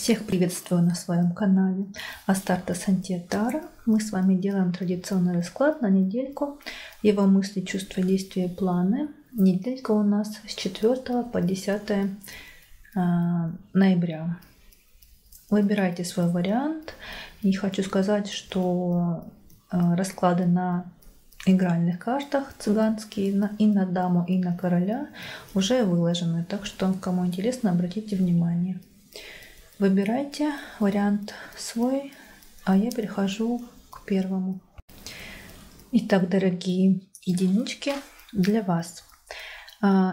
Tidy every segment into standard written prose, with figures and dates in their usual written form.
Всех приветствую на своем канале Астарта Сантья-Тара. Мы с вами делаем традиционный расклад на недельку. Его мысли, чувства, действия и планы. Неделька у нас с 4 по 10 ноября. Выбирайте свой вариант. И хочу сказать, что расклады на игральных картах цыганские и на даму, и на короля уже выложены. Так что, кому интересно, обратите внимание. Выбирайте вариант свой, а я перехожу к первому. Итак, дорогие единички, для вас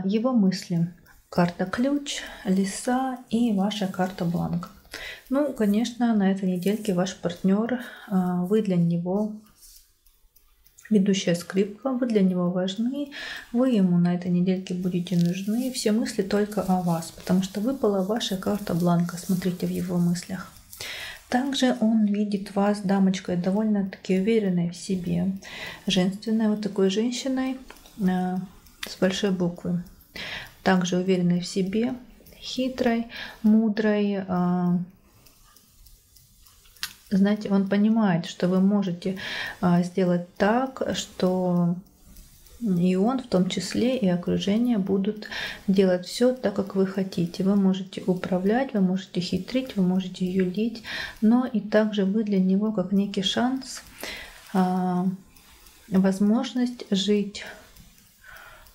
его мысли. Карта ключ, лиса и ваша карта бланк. Ну, конечно, на этой недельке ваш партнер, вы для него ведущая скрипка, вы для него важны, вы ему на этой недельке будете нужны, все мысли только о вас, потому что выпала ваша карта бланка, смотрите в его мыслях. Также он видит вас дамочкой довольно-таки уверенной в себе, женственной, вот такой женщиной с большой буквы. Также уверенной в себе, хитрой, мудрой. Знаете, он понимает, что вы можете сделать так, что и он, в том числе, и окружение будут делать все так, как вы хотите. Вы можете управлять, вы можете хитрить, вы можете юлить, но и также вы для него как некий шанс, возможность жить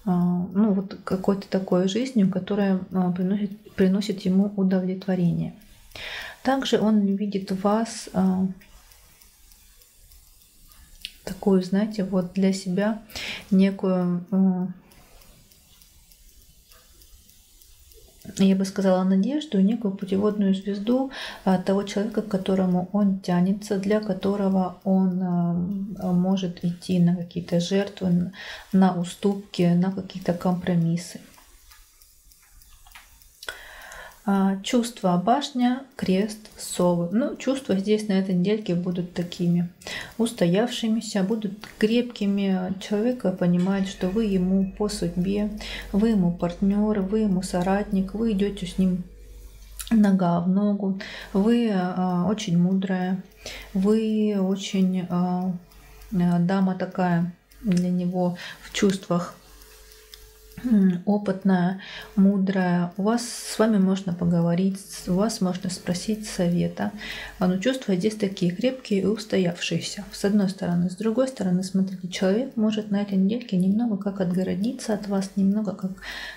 ну, вот какой-то такой жизнью, которая приносит ему удовлетворение. Также он видит в вас такую, знаете, вот для себя некую, я бы сказала, надежду, некую путеводную звезду того человека, к которому он тянется, для которого он может идти на какие-то жертвы, на уступки, на какие-то компромиссы. Чувства башня, крест, совы. Ну, чувства здесь на этой недельке будут такими устоявшимися, будут крепкими. Человек понимает, что вы ему по судьбе, вы ему партнер, вы ему соратник, вы идете с ним нога в ногу, вы очень мудрая, вы очень дама такая для него в чувствах, опытная, мудрая. С вами можно поговорить, у вас можно спросить совета. Но чувства здесь такие крепкие и устоявшиеся. С одной стороны. С другой стороны, смотрите, человек может на этой недельке немного как отгородиться от вас, немного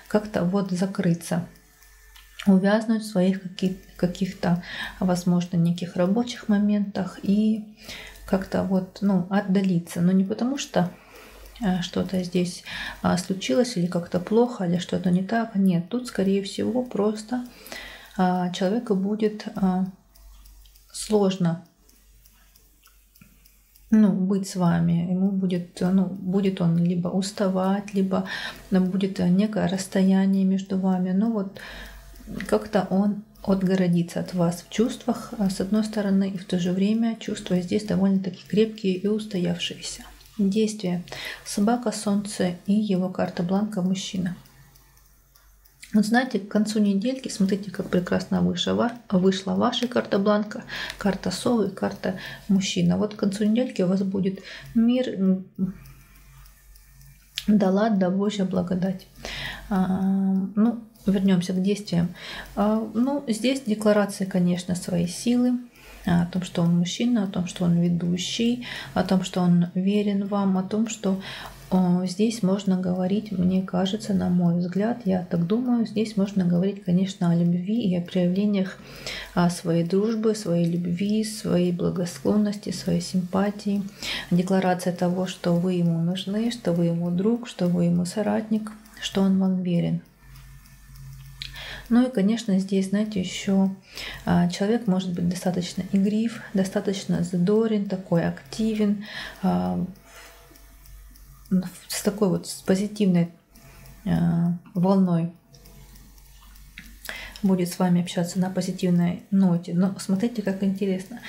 как-то вот закрыться, увязнуть в своих каких-то, возможно, неких рабочих моментах и как-то вот, отдалиться. Но не потому что что-то здесь случилось или как-то плохо, или что-то не так. Нет, тут, скорее всего, просто человеку будет сложно быть с вами. Ему будет он либо уставать, либо будет некое расстояние между вами. Но вот как-то он отгородится от вас в чувствах, с одной стороны, и в то же время чувства здесь довольно-таки крепкие и устоявшиеся. Действие. Собака, солнце и его карта бланка мужчина. Вот знаете, к концу недельки, смотрите, как прекрасно вышла ваша карта бланка, карта совы, карта мужчина. Вот к концу недельки у вас будет мир, да Божья благодать. Вернемся к действиям. Здесь декларация, конечно, своей силы, о том, что он мужчина, о том, что он ведущий, о том, что он верен вам, о том, что здесь можно говорить, мне кажется, на мой взгляд, я так думаю, здесь можно говорить, конечно, о любви и о проявлениях своей дружбы, своей любви, своей благосклонности, своей симпатии. Декларация того, что вы ему нужны, что вы ему друг, что вы ему соратник, что он вам верен. Ну и, конечно, здесь, знаете, еще человек может быть достаточно игрив, достаточно задорен, такой активен, с такой вот с позитивной волной будет с вами общаться на позитивной ноте. Но смотрите, как интересно.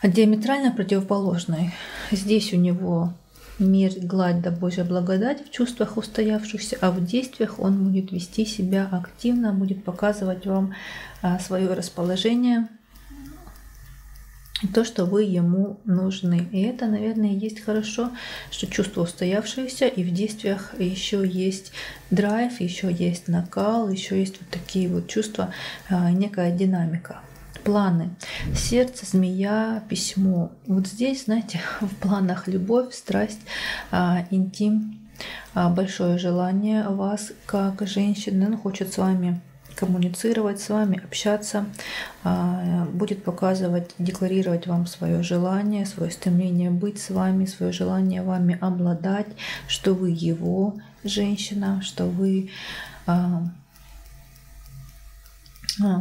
Диаметрально противоположный. Здесь у него мир, гладь да Божья благодать в чувствах устоявшихся, а в действиях он будет вести себя активно, будет показывать вам свое расположение, то, что вы ему нужны. И это, наверное, есть хорошо, что чувство устоявшееся, и в действиях еще есть драйв, еще есть накал, еще есть вот такие вот чувства, некая динамика. Планы. Сердце, змея, письмо. Вот здесь, знаете, в планах любовь, страсть, интим, большое желание вас как женщины, он хочет с вами коммуницировать, с вами общаться, будет показывать, декларировать вам свое желание, свое стремление быть с вами, свое желание вами обладать, что вы его женщина, что вы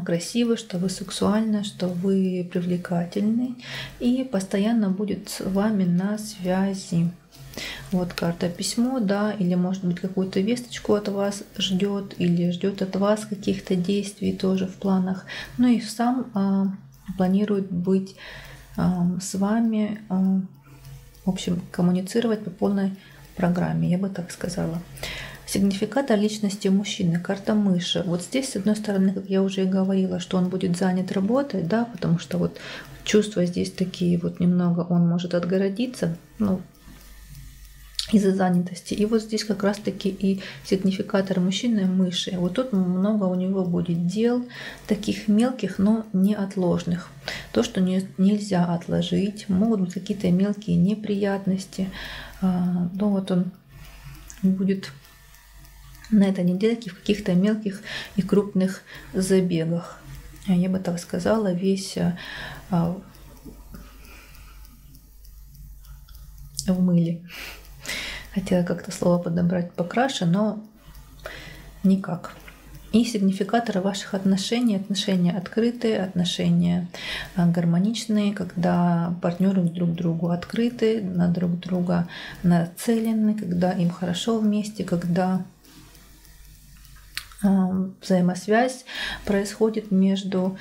красивы, что вы сексуальны, что вы привлекательны, и постоянно будет с вами на связи. Вот карта письмо, да, или может быть какую-то весточку от вас ждет, или ждет от вас каких-то действий тоже в планах. Ну и сам планирует быть с вами, в общем, коммуницировать по полной программе, я бы так сказала. Сигнификатор личности мужчины, карта мыши. Вот здесь, с одной стороны, как я уже и говорила, что он будет занят работой, да, потому что вот чувства здесь такие вот немного, он может отгородиться, ну, из-за занятости. И вот здесь как раз-таки и сигнификатор мужчины мыши. Вот тут много у него будет дел, таких мелких, но неотложных. То, что нельзя отложить, могут быть какие-то мелкие неприятности. Но вот он будет на этой недельке в каких-то мелких и крупных забегах. Я бы так сказала, весь в мыле. Хотела как-то слово подобрать покраше, но никак. И сигнификаторы ваших отношений. Отношения открытые, отношения гармоничные, когда партнеры друг другу открыты, на друг друга нацелены, когда им хорошо вместе, когда взаимосвязь происходит между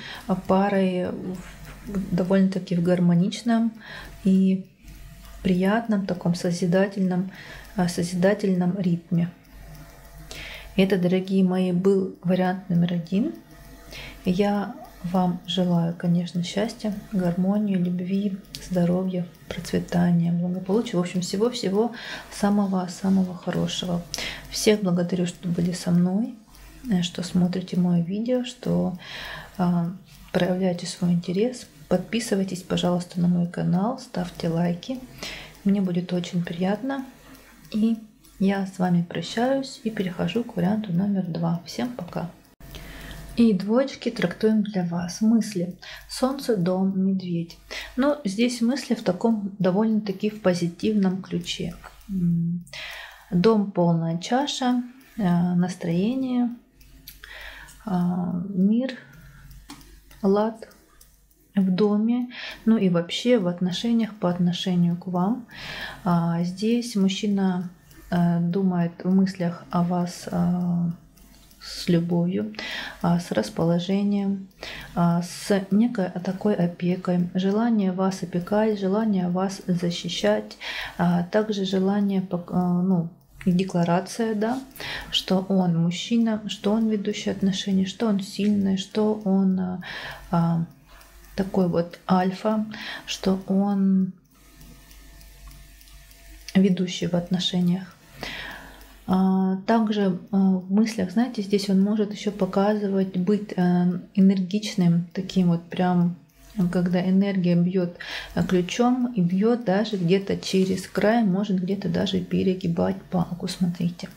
парой довольно-таки в гармоничном и приятном, таком созидательном ритме. Это, дорогие мои, был вариант номер 1. Я вам желаю, конечно, счастья, гармонии, любви, здоровья, процветания, благополучия. В общем, всего-всего самого-самого хорошего. Всех благодарю, что были со мной, что смотрите мое видео, что проявляете свой интерес. Подписывайтесь, пожалуйста, на мой канал, ставьте лайки. Мне будет очень приятно. И я с вами прощаюсь и перехожу к варианту номер 2. Всем пока. И двоечки трактуем для вас. Мысли. Солнце, дом, медведь. Но здесь мысли в таком довольно-таки в позитивном ключе. Дом, полная чаша, настроение, мир, лад в доме, ну и вообще в отношениях по отношению к вам. Здесь мужчина думает в мыслях о вас с любовью, с расположением, с некой такой опекой, желание вас опекать, желание вас защищать, также желание, ну, декларация, да, что он мужчина, что он ведущий отношения, что он сильный, что он такой вот альфа, что он ведущий в отношениях. Также в мыслях, знаете, здесь он может еще показывать, быть энергичным, таким вот прям, когда энергия бьет ключом и бьет даже где-то через край, может где-то даже перегибать палку, смотрите.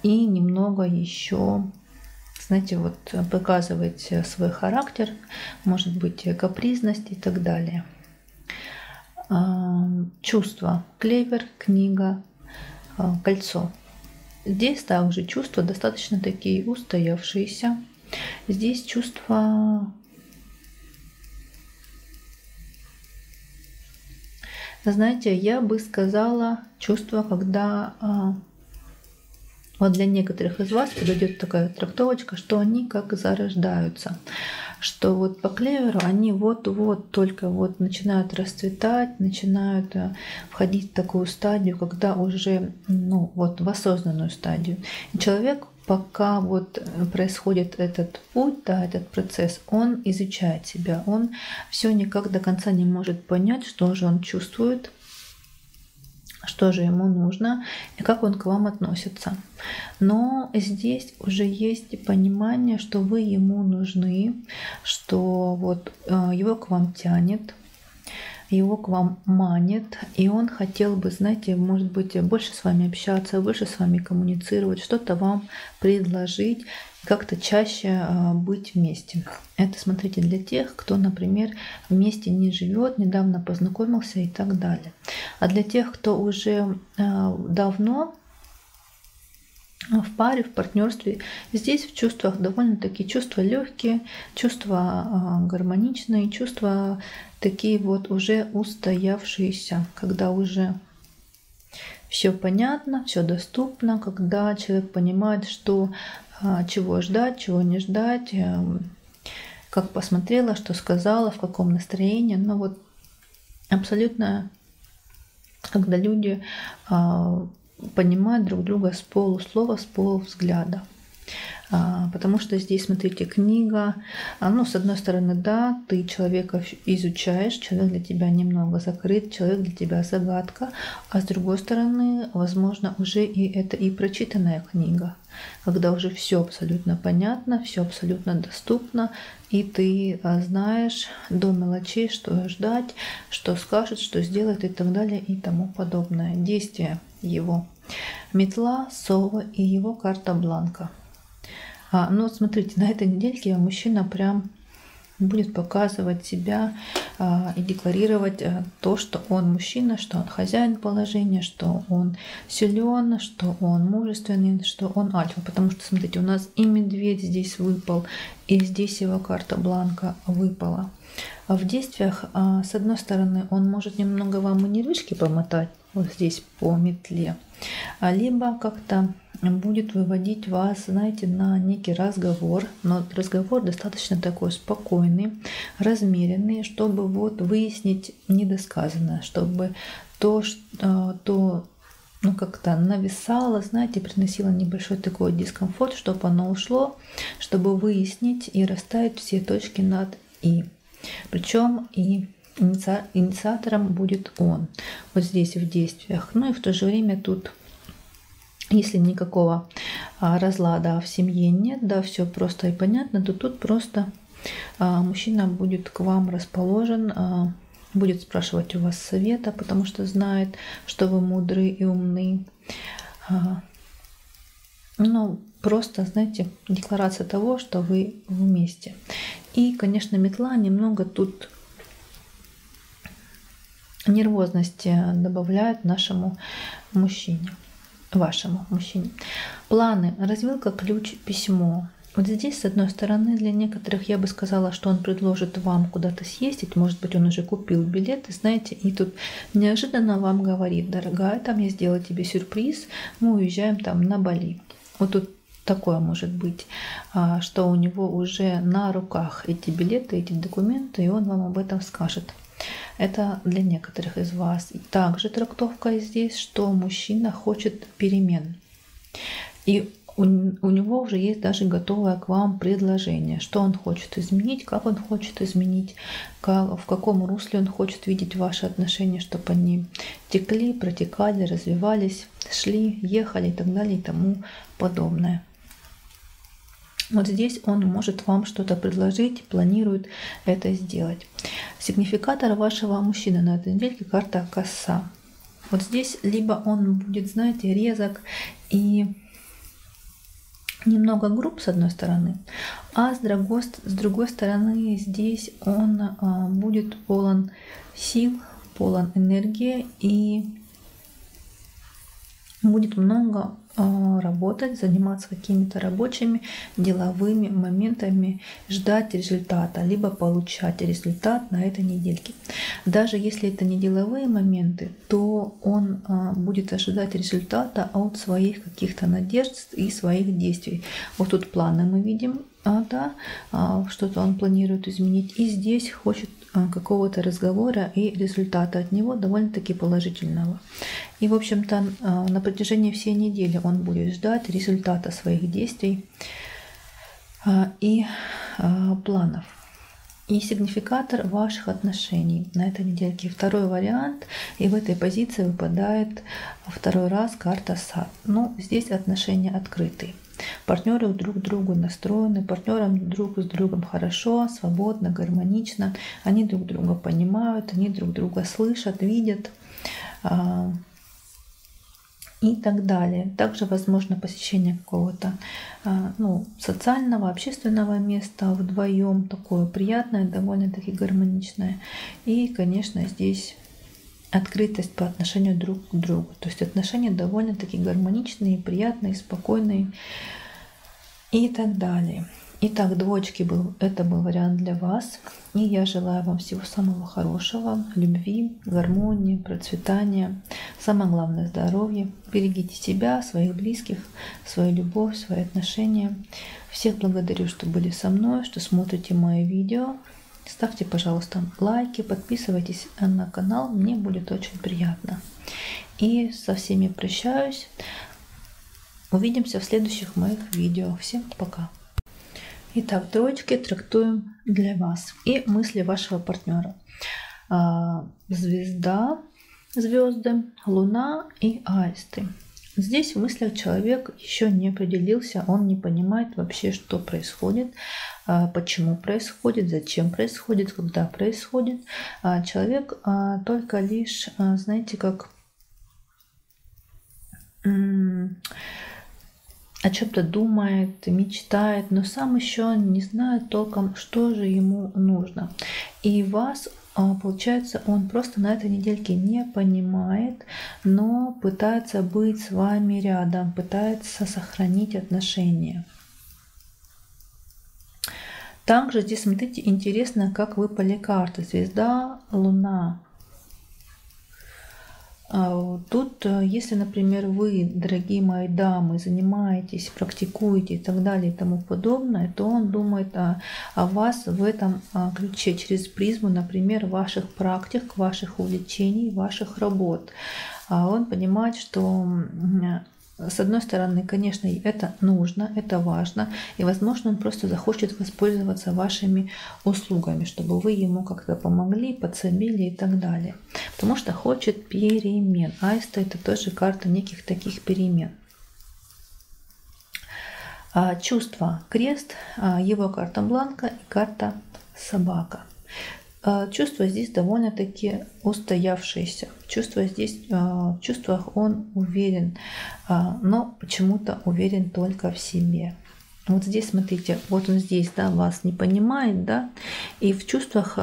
И немного еще, знаете, вот показывать свой характер, может быть капризность и так далее. Чувства. Клевер, книга, кольцо. Здесь также чувства достаточно такие устоявшиеся. Здесь чувства, знаете, я бы сказала, чувства, когда вот для некоторых из вас подойдет такая трактовочка, что они как зарождаются. что вот по клеверу они вот-вот только вот начинают расцветать, начинают входить в такую стадию, когда уже, ну, вот в осознанную стадию. И человек, пока вот происходит этот путь, да, этот процесс, он изучает себя, он все никак до конца не может понять, что же он чувствует, что же ему нужно и как он к вам относится. Но здесь уже есть понимание, что вы ему нужны, что вот его к вам тянет, его к вам манит, и он хотел бы, знаете, может быть, больше с вами общаться, больше с вами коммуницировать, что-то вам предложить, как-то чаще быть вместе. Это, смотрите, для тех, кто, например, вместе не живет, недавно познакомился и так далее. А для тех, кто уже давно в паре, в партнерстве, здесь в чувствах довольно-таки чувства легкие, чувства гармоничные, чувства такие вот уже устоявшиеся, когда уже все понятно, все доступно, когда человек понимает, что чего ждать, чего не ждать, как посмотрела, что сказала, в каком настроении. Но вот абсолютно, когда люди понимают друг друга с полуслова, с полувзгляда. Потому что здесь, смотрите, книга, ну, с одной стороны, да, ты человека изучаешь, человек для тебя немного закрыт, человек для тебя загадка, а с другой стороны, возможно, уже и это и прочитанная книга, когда уже все абсолютно понятно, все абсолютно доступно, и ты знаешь до мелочей, что ждать, что скажет, что сделает и так далее и тому подобное. Действие его. Метла, сова и его карта бланка. Но вот смотрите, на этой недельке мужчина прям будет показывать себя и декларировать то, что он мужчина, что он хозяин положения, что он силен, что он мужественный, что он альфа. Потому что, смотрите, у нас и медведь здесь выпал, и здесь его карта бланка выпала. А в действиях, с одной стороны, он может немного вам и нервишки помотать, вот здесь по метле, либо как-то будет выводить вас, знаете, на некий разговор, но разговор достаточно такой спокойный, размеренный, чтобы вот выяснить недосказанное, чтобы то, ну, как-то нависало, знаете, приносило небольшой такой дискомфорт, чтобы оно ушло, чтобы выяснить и расставить все точки над «и». Причем и инициатором будет он, вот здесь в действиях. Ну и в то же время тут, если никакого разлада в семье нет, да, все просто и понятно, то тут просто мужчина будет к вам расположен, будет спрашивать у вас совета, потому что знает, что вы мудрые и умны. Ну, просто, знаете, декларация того, что вы вместе. И, конечно, метла немного тут нервозности добавляет нашему мужчине, вашему мужчине. Планы, развилка, ключ, письмо. Вот здесь, с одной стороны, для некоторых я бы сказала, что он предложит вам куда-то съездить, может быть, он уже купил билеты, знаете, и тут неожиданно вам говорит: дорогая, там я сделаю тебе сюрприз, мы уезжаем там на Бали. Вот тут такое может быть, что у него уже на руках эти билеты, эти документы, и он вам об этом скажет. Это для некоторых из вас. И также трактовка здесь, что мужчина хочет перемен. И у него уже есть даже готовое к вам предложение, что он хочет изменить, как он хочет изменить, в каком русле он хочет видеть ваши отношения, чтобы они текли, протекали, развивались, шли, ехали и так далее и тому подобное. Вот здесь он может вам что-то предложить, планирует это сделать. Сигнификатор вашего мужчины на этой недельке — карта коса. Вот здесь либо он будет, знаете, резок и немного груб с одной стороны, а с другой стороны здесь он будет полон сил, полон энергии и будет много работать, заниматься какими-то рабочими, деловыми моментами, ждать результата, либо получать результат на этой недельке. Даже если это не деловые моменты, то он будет ожидать результата от своих каких-то надежд и своих действий. Вот тут планы мы видим, да, что-то он планирует изменить, и здесь хочет какого-то разговора и результата от него довольно-таки положительного. И, в общем-то, на протяжении всей недели он будет ждать результата своих действий и планов. И сигнификатор ваших отношений на этой недельке. Второй вариант, и в этой позиции выпадает второй раз карта Сад. Ну, здесь отношения открытые. Партнеры друг к другу настроены, партнерам друг с другом хорошо, свободно, гармонично. Они друг друга понимают, они друг друга слышат, видят и так далее. Также возможно посещение какого-то социального, общественного места вдвоем, такое приятное, довольно-таки гармоничное. И, конечно, здесь открытость по отношению друг к другу. То есть отношения довольно-таки гармоничные, приятные, спокойные и так далее. Итак, двоечки, это был вариант для вас. И я желаю вам всего самого хорошего, любви, гармонии, процветания. Самое главное — здоровья. Берегите себя, своих близких, свою любовь, свои отношения. Всех благодарю, что были со мной, что смотрите мои видео. Ставьте, пожалуйста, лайки, подписывайтесь на канал, мне будет очень приятно. И со всеми прощаюсь. Увидимся в следующих моих видео. Всем пока. Итак, троечки трактуем для вас и мысли вашего партнера. Звезда, звезды, луна и аисты. Здесь в мыслях человек еще не определился, он не понимает вообще, что происходит, почему происходит, зачем происходит, когда происходит. Человек только лишь, знаете, как о чем-то думает, мечтает, но сам еще не знает толком, что же ему нужно. И вас, получается, он просто на этой недельке не понимает, но пытается быть с вами рядом, пытается сохранить отношения. Также здесь, смотрите, интересно, как выпали карты. Звезда, луна. Тут, если, например, вы, дорогие мои дамы, занимаетесь, практикуете и так далее и тому подобное, то он думает о вас в этом ключе, через призму, например, ваших практик, ваших увлечений, ваших работ. Он понимает, что с одной стороны, конечно, это нужно, это важно, и, возможно, он просто захочет воспользоваться вашими услугами, чтобы вы ему как-то помогли, подсобили и так далее. Потому что хочет перемен. Аиста — это тоже карта неких таких перемен. Чувство — крест, его карта бланка и карта собака. Чувства здесь довольно-таки устоявшиеся. Чувства здесь, в чувствах он уверен, но почему-то уверен только в себе. Вот здесь, смотрите, вот он здесь, да, вас не понимает, да, и в чувствах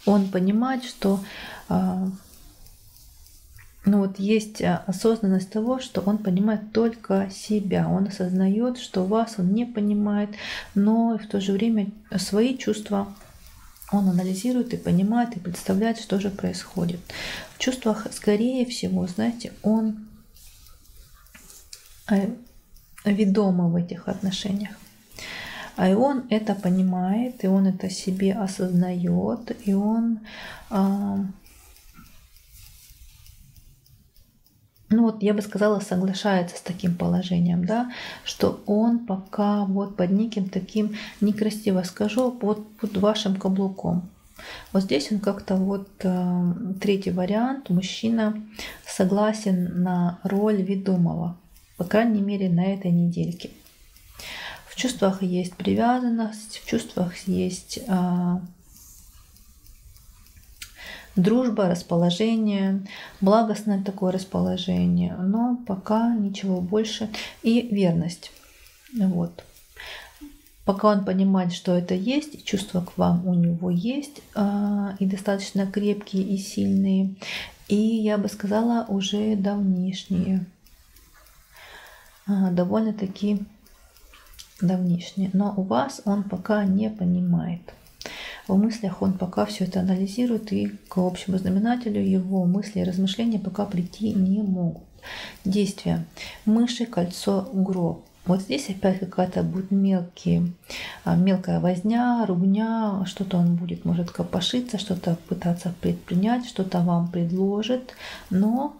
он понимает, что есть осознанность того, что он понимает только себя. Он осознает, что вас он не понимает, но в то же время свои чувства он анализирует и понимает, и представляет, что же происходит. В чувствах, скорее всего, знаете, он ведомый в этих отношениях. И он это понимает, и он это себе осознает, и он я бы сказала, соглашается с таким положением, да, что он пока вот под неким таким, некрасиво скажу, под вашим каблуком. Вот здесь он как-то третий вариант, мужчина согласен на роль ведомого, по крайней мере, на этой недельке. В чувствах есть привязанность, в чувствах есть дружба, расположение, благостное такое расположение, но пока ничего больше. И верность. Вот. Пока он понимает, что это есть, чувства к вам у него есть, и достаточно крепкие и сильные, и, я бы сказала, уже давнишние. довольно-таки давнишний, но у вас он пока не понимает. В мыслях он пока все это анализирует, и к общему знаменателю его мысли и размышления пока прийти не могут. Действия. Мыши, кольцо, гроб. Вот здесь опять какая-то будет мелкая возня, ругня, что-то он будет, может, копошиться, что-то пытаться предпринять, что-то вам предложит. Но,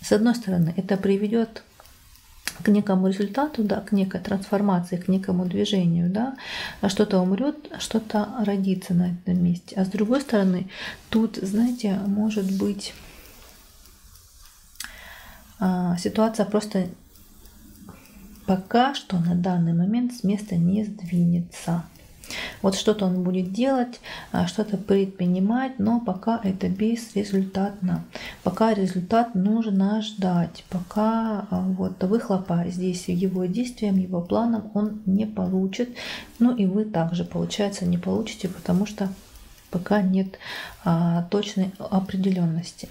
с одной стороны, это приведет к некому результату, да, к некой трансформации, к некому движению, да, что-то умрет, что-то родится на этом месте. А с другой стороны, тут, знаете, может быть ситуация просто пока что на данный момент с места не сдвинется. Вот что-то он будет делать, что-то предпринимать, но пока это безрезультатно. Пока результат нужно ждать, пока вот выхлопа здесь его действиям, его планам он не получит. Ну и вы также, получается, не получите, потому что пока нет точной определенности.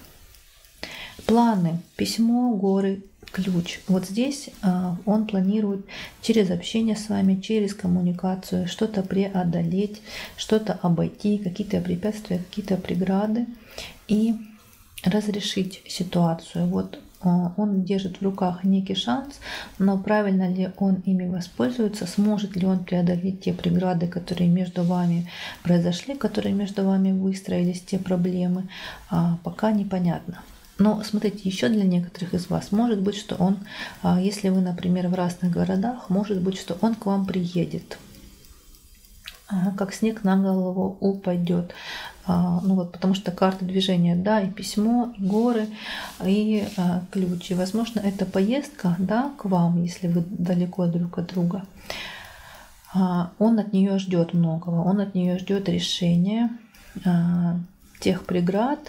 Планы, письмо, горы, ключ. Вот здесь он планирует через общение с вами, через коммуникацию что-то преодолеть, что-то обойти, какие-то препятствия, какие-то преграды и разрешить ситуацию. Вот он держит в руках некий шанс, но правильно ли он ими воспользуется, сможет ли он преодолеть те преграды, которые между вами произошли, которые между вами выстроились, те проблемы, пока непонятно. Но смотрите, еще для некоторых из вас может быть, что он, если вы, например, в разных городах, может быть, что он к вам приедет, как снег на голову упадет. Ну вот, потому что карта движения, да, и письмо, и горы, и ключ. И, возможно, это поездка, да, к вам, если вы далеко друг от друга. Он от нее ждет многого, он от нее ждет решения тех преград,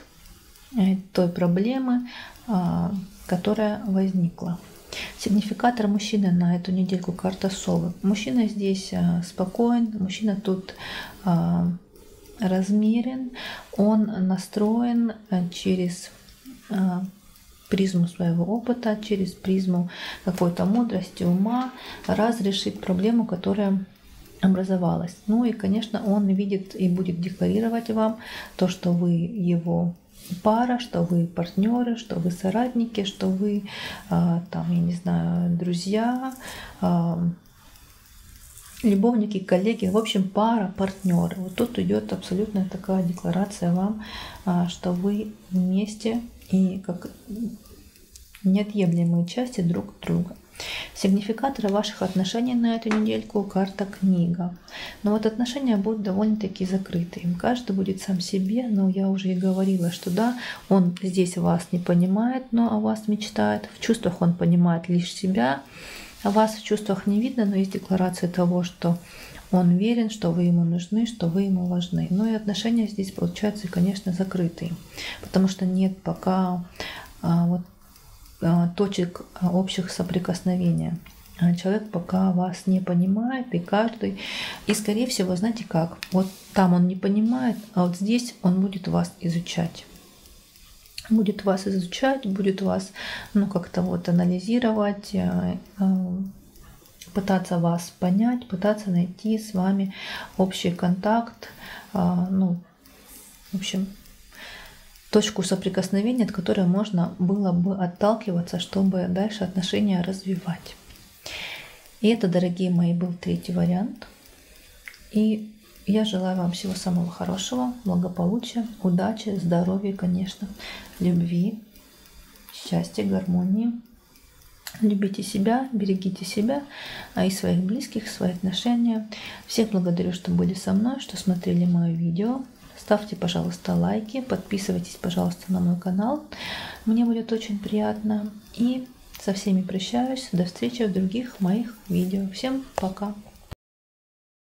той проблемы, которая возникла. Сигнификатор мужчины на эту недельку — карта совы. Мужчина здесь спокоен, мужчина тут размерен, он настроен через призму своего опыта, через призму какой-то мудрости, ума разрешить проблему, которая образовалась. Ну и, конечно, он видит и будет декларировать вам то, что вы его пара, что вы партнеры, что вы соратники, что вы там, я не знаю, друзья, любовники, коллеги, в общем, пара, партнеры. Вот тут идет абсолютно такая декларация вам, что вы вместе и как неотъемлемые части друг друга. Сигнификаторы ваших отношений на эту недельку — карта книга. Но вот отношения будут довольно-таки закрытые. Каждый будет сам себе, но я уже и говорила, что да, он здесь вас не понимает, но о вас мечтает. В чувствах он понимает лишь себя, а вас в чувствах не видно, но есть декларация того, что он верен, что вы ему нужны, что вы ему важны. Ну и отношения здесь получаются, конечно, закрытые, потому что нет пока вот точек общих соприкосновения. Человек пока вас не понимает, и каждый, и скорее всего, знаете как, вот там он не понимает, а вот здесь он будет вас изучать. Будет вас изучать, будет вас, ну, как-то вот анализировать, пытаться вас понять, пытаться найти с вами общий контакт, ну, в общем, точку соприкосновения, от которой можно было бы отталкиваться, чтобы дальше отношения развивать. И это, дорогие мои, был третий вариант. И я желаю вам всего самого хорошего, благополучия, удачи, здоровья, конечно, любви, счастья, гармонии. Любите себя, берегите себя, и своих близких, свои отношения. Всех благодарю, что были со мной, что смотрели мое видео. Ставьте, пожалуйста, лайки, подписывайтесь, пожалуйста, на мой канал. Мне будет очень приятно. И со всеми прощаюсь. До встречи в других моих видео. Всем пока!